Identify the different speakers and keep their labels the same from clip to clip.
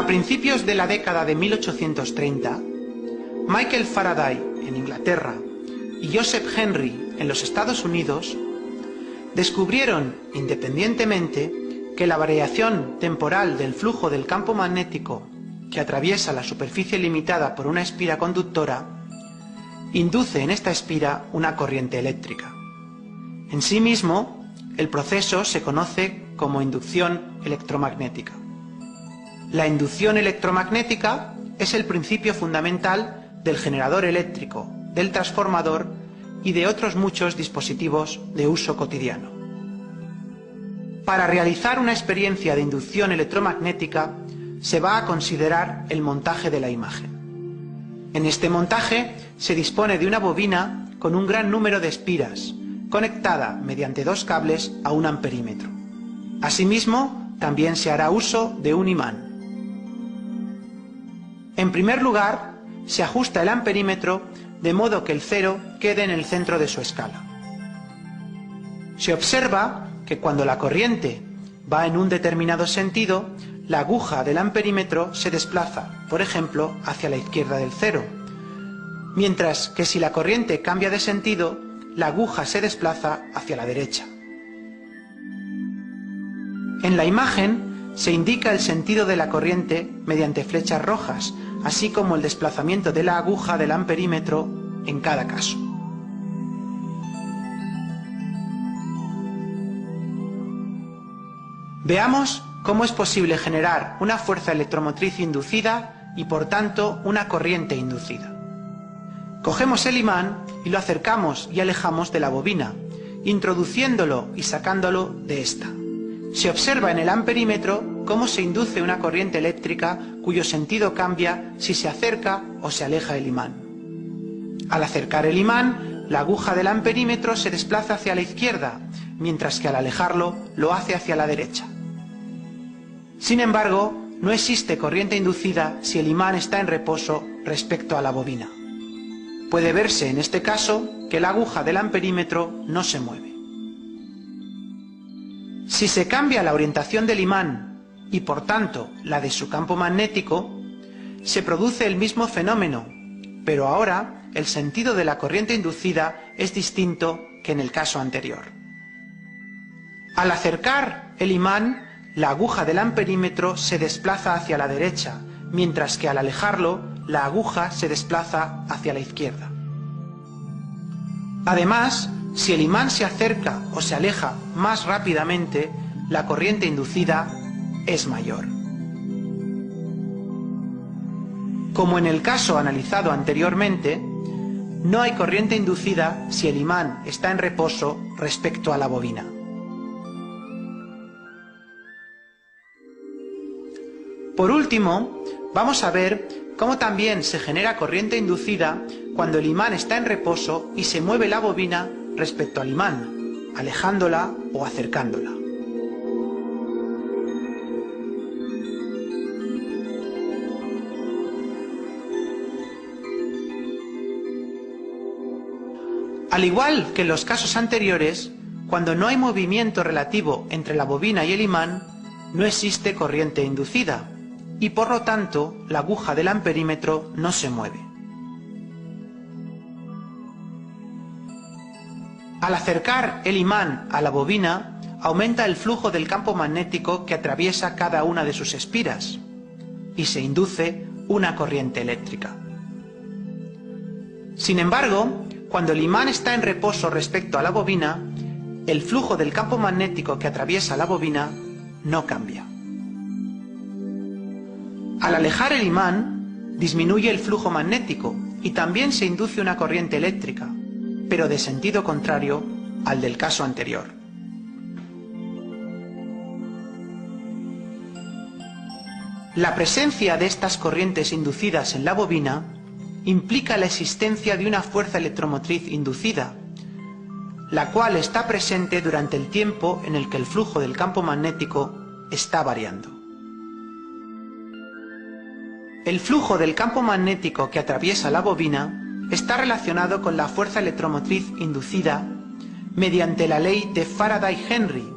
Speaker 1: A principios de la década de 1830, Michael Faraday en Inglaterra y Joseph Henry en los Estados Unidos descubrieron independientemente que la variación temporal del flujo del campo magnético que atraviesa la superficie limitada por una espira conductora induce en esta espira una corriente eléctrica. En sí mismo, el proceso se conoce como inducción electromagnética. La inducción electromagnética es el principio fundamental del generador eléctrico, del transformador y de otros muchos dispositivos de uso cotidiano. Para realizar una experiencia de inducción electromagnética se va a considerar el montaje de la imagen. En este montaje se dispone de una bobina con un gran número de espiras, conectada mediante dos cables a un amperímetro. Asimismo, también se hará uso de un imán. En primer lugar, se ajusta el amperímetro de modo que el cero quede en el centro de su escala. Se observa que cuando la corriente va en un determinado sentido, la aguja del amperímetro se desplaza, por ejemplo, hacia la izquierda del cero, mientras que si la corriente cambia de sentido, la aguja se desplaza hacia la derecha. En la imagen se indica el sentido de la corriente mediante flechas rojas, así como el desplazamiento de la aguja del amperímetro en cada caso. Veamos cómo es posible generar una fuerza electromotriz inducida y, por tanto, una corriente inducida. Cogemos el imán y lo acercamos y alejamos de la bobina, introduciéndolo y sacándolo de esta. Se observa en el amperímetro cómo se induce una corriente eléctrica cuyo sentido cambia si se acerca o se aleja el imán. Al acercar el imán, la aguja del amperímetro se desplaza hacia la izquierda, mientras que al alejarlo lo hace hacia la derecha. Sin embargo, no existe corriente inducida si el imán está en reposo respecto a la bobina. Puede verse en este caso que la aguja del amperímetro no se mueve. Si se cambia la orientación del imán y por tanto la de su campo magnético, se produce el mismo fenómeno, pero ahora el sentido de la corriente inducida es distinto que en el caso anterior. Al acercar el imán, la aguja del amperímetro se desplaza hacia la derecha, mientras que al alejarlo, la aguja se desplaza hacia la izquierda. Además, si el imán se acerca o se aleja más rápidamente, la corriente inducida es mayor. Como en el caso analizado anteriormente, no hay corriente inducida si el imán está en reposo respecto a la bobina. Por último, vamos a ver cómo también se genera corriente inducida cuando el imán está en reposo y se mueve la bobina respecto al imán, alejándola o acercándola. Al igual que en los casos anteriores, cuando no hay movimiento relativo entre la bobina y el imán, no existe corriente inducida y por lo tanto la aguja del amperímetro no se mueve. Al acercar el imán a la bobina, aumenta el flujo del campo magnético que atraviesa cada una de sus espiras y se induce una corriente eléctrica. Sin embargo, cuando el imán está en reposo respecto a la bobina, el flujo del campo magnético que atraviesa la bobina no cambia. Al alejar el imán, disminuye el flujo magnético y también se induce una corriente eléctrica, pero de sentido contrario al del caso anterior. La presencia de estas corrientes inducidas en la bobina implica la existencia de una fuerza electromotriz inducida, la cual está presente durante el tiempo en el que el flujo del campo magnético está variando. El flujo del campo magnético que atraviesa la bobina está relacionado con la fuerza electromotriz inducida mediante la ley de Faraday-Henry,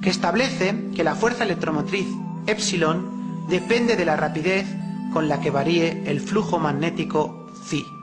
Speaker 1: que establece que la fuerza electromotriz epsilon depende de la rapidez con la que varíe el flujo magnético Phi.